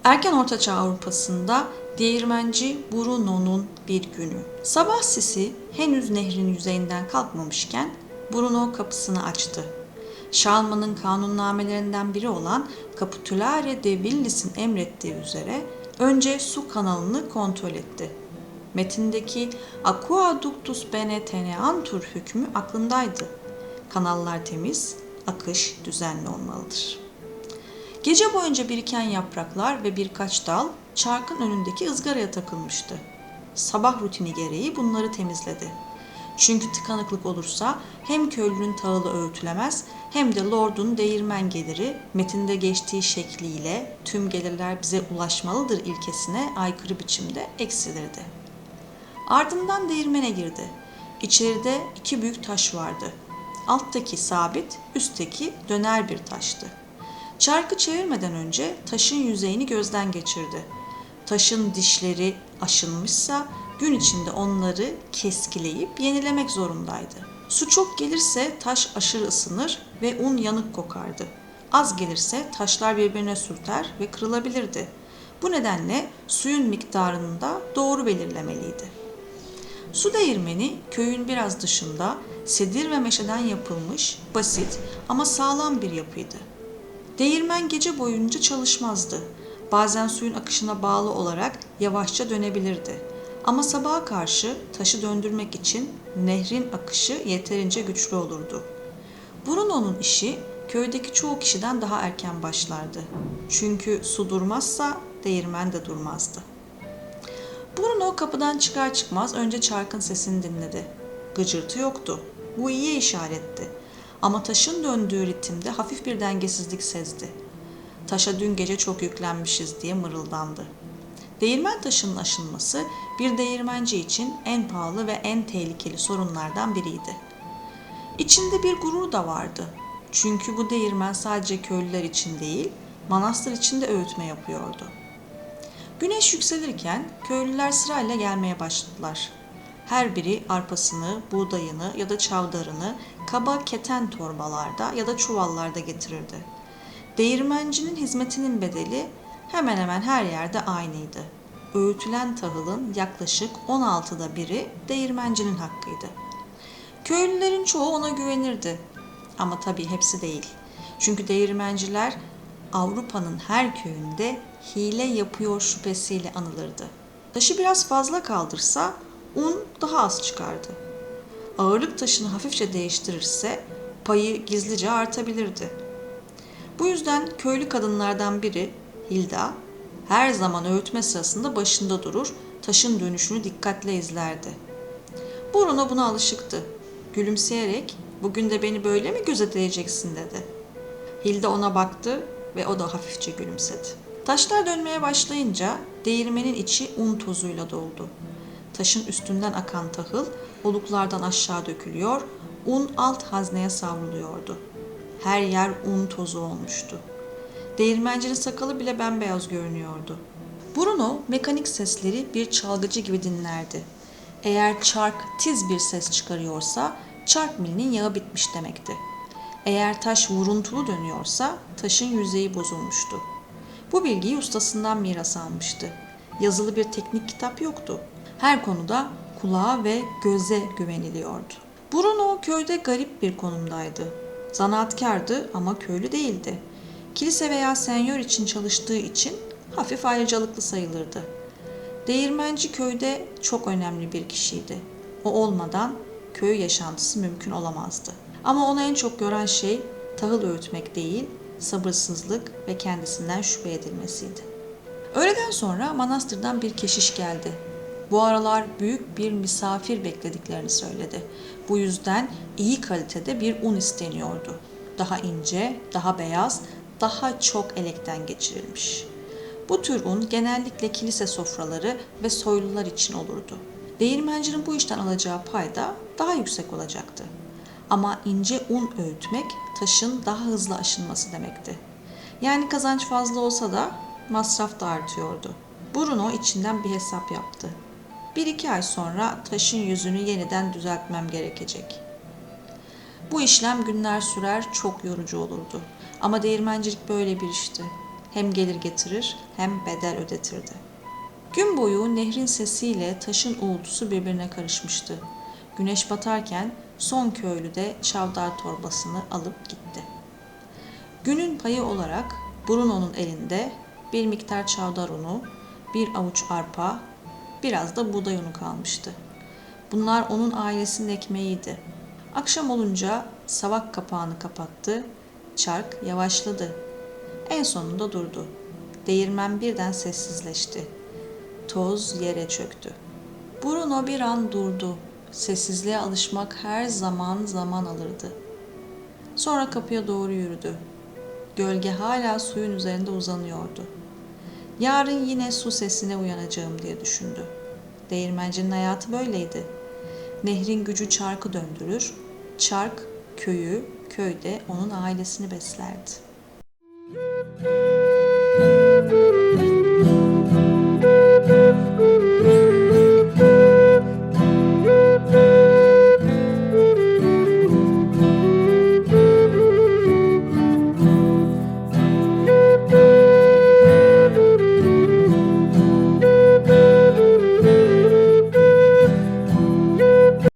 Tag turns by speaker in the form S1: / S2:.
S1: Erken Ortaçağ Avrupa'sında değirmenci Bruno'nun bir günü. Sabah sisi henüz nehrin yüzeyinden kalkmamışken Bruno kapısını açtı. Şalman'ın kanunnamelerinden biri olan Capitulare de Villis'in emrettiği üzere önce su kanalını kontrol etti. Metindeki Aquaductus bene teneantur hükmü aklındaydı. Kanallar temiz, akış düzenli olmalıdır. Gece boyunca biriken yapraklar ve birkaç dal çarkın önündeki ızgaraya takılmıştı. Sabah rutini gereği bunları temizledi. Çünkü tıkanıklık olursa hem köylünün tahılı öğütülemez hem de lordun değirmen geliri metinde geçtiği şekliyle tüm gelirler bize ulaşmalıdır ilkesine aykırı biçimde eksilirdi. Ardından değirmene girdi. İçeride iki büyük taş vardı. Alttaki sabit, üstteki döner bir taştı. Çarkı çevirmeden önce taşın yüzeyini gözden geçirdi. Taşın dişleri aşınmışsa gün içinde onları keskileyip yenilemek zorundaydı. Su çok gelirse taş aşırı ısınır ve un yanık kokardı. Az gelirse taşlar birbirine sürter ve kırılabilirdi. Bu nedenle suyun miktarını da doğru belirlemeliydi. Su değirmeni köyün biraz dışında sedir ve meşeden yapılmış, basit ama sağlam bir yapıydı. Değirmen gece boyunca çalışmazdı. Bazen suyun akışına bağlı olarak yavaşça dönebilirdi. Ama sabaha karşı taşı döndürmek için nehrin akışı yeterince güçlü olurdu. Bruno'nun işi köydeki çoğu kişiden daha erken başlardı. Çünkü su durmazsa değirmen de durmazdı. Bruno kapıdan çıkar çıkmaz önce çarkın sesini dinledi. Gıcırtı yoktu. Bu iyi işaretti. Ama taşın döndüğü ritimde hafif bir dengesizlik sezdi. Taşa dün gece çok yüklenmişiz diye mırıldandı. Değirmen taşının aşınması bir değirmenci için en pahalı ve en tehlikeli sorunlardan biriydi. İçinde bir gurur da vardı. Çünkü bu değirmen sadece köylüler için değil, manastır için de öğütme yapıyordu. Güneş yükselirken köylüler sırayla gelmeye başladılar. Her biri arpasını, buğdayını ya da çavdarını kaba keten torbalarda ya da çuvallarda getirirdi. Değirmencinin hizmetinin bedeli hemen hemen her yerde aynıydı. Öğütülen tahılın yaklaşık 16'da biri değirmencinin hakkıydı. Köylülerin çoğu ona güvenirdi. Ama tabii hepsi değil. Çünkü değirmenciler Avrupa'nın her köyünde hile yapıyor şüphesiyle anılırdı. Taşı biraz fazla kaldırsa un daha az çıkardı. Ağırlık taşını hafifçe değiştirirse payı gizlice artabilirdi. Bu yüzden köylü kadınlardan biri Hilda her zaman öğütme sırasında başında durur, taşın dönüşünü dikkatle izlerdi. Bruno buna alışıktı. Gülümseyerek "Bugün de beni böyle mi gözetleyeceksin?" dedi. Hilda ona baktı ve o da hafifçe gülümsedi. Taşlar dönmeye başlayınca değirmenin içi un tozuyla doldu. Taşın üstünden akan tahıl oluklardan aşağı dökülüyor, un alt hazneye savruluyordu. Her yer un tozu olmuştu. Değirmencinin sakalı bile bembeyaz görünüyordu. Bruno mekanik sesleri bir çalgıcı gibi dinlerdi. Eğer çark tiz bir ses çıkarıyorsa çark milinin yağı bitmiş demekti. Eğer taş vuruntulu dönüyorsa taşın yüzeyi bozulmuştu. Bu bilgiyi ustasından miras almıştı. Yazılı bir teknik kitap yoktu. Her konuda kulağa ve göze güveniliyordu. Bruno köyde garip bir konumdaydı. Zanaatkardı ama köylü değildi. Kilise veya senyor için çalıştığı için hafif ayrıcalıklı sayılırdı. Değirmenci köyde çok önemli bir kişiydi. O olmadan köy yaşantısı mümkün olamazdı. Ama onu en çok gören şey tahıl öğütmek değil, sabırsızlık ve kendisinden şüphe edilmesiydi. Öğleden sonra manastırdan bir keşiş geldi. Bu aralar büyük bir misafir beklediklerini söyledi. Bu yüzden iyi kalitede bir un isteniyordu. Daha ince, daha beyaz, daha çok elekten geçirilmiş. Bu tür un genellikle kilise sofraları ve soylular için olurdu. Değirmencinin bu işten alacağı pay da daha yüksek olacaktı. Ama ince un öğütmek taşın daha hızlı aşınması demekti. Yani kazanç fazla olsa da masraf da artıyordu. Bruno içinden bir hesap yaptı. 1-2 ay sonra taşın yüzünü yeniden düzeltmem gerekecek. Bu işlem günler sürer, çok yorucu olurdu. Ama değirmencilik böyle bir işti. Hem gelir getirir hem bedel ödetirdi. Gün boyu nehrin sesiyle taşın uğultusu birbirine karışmıştı. Güneş batarken son köylü de çavdar torbasını alıp gitti. Günün payı olarak Bruno'nun elinde bir miktar çavdar unu, bir avuç arpa, biraz da buğday unu kalmıştı. Bunlar onun ailesinin ekmeğiydi. Akşam olunca savak kapağını kapattı, çark yavaşladı. En sonunda durdu. Değirmen birden sessizleşti. Toz yere çöktü. Bruno bir an durdu. Sessizliğe alışmak her zaman alırdı. Sonra kapıya doğru yürüdü. Gölge hala suyun üzerinde uzanıyordu. Yarın yine su sesine uyanacağım diye düşündü. Değirmencinin hayatı böyleydi. Nehrin gücü çarkı döndürür, çark köyü, köyde onun ailesini beslerdi.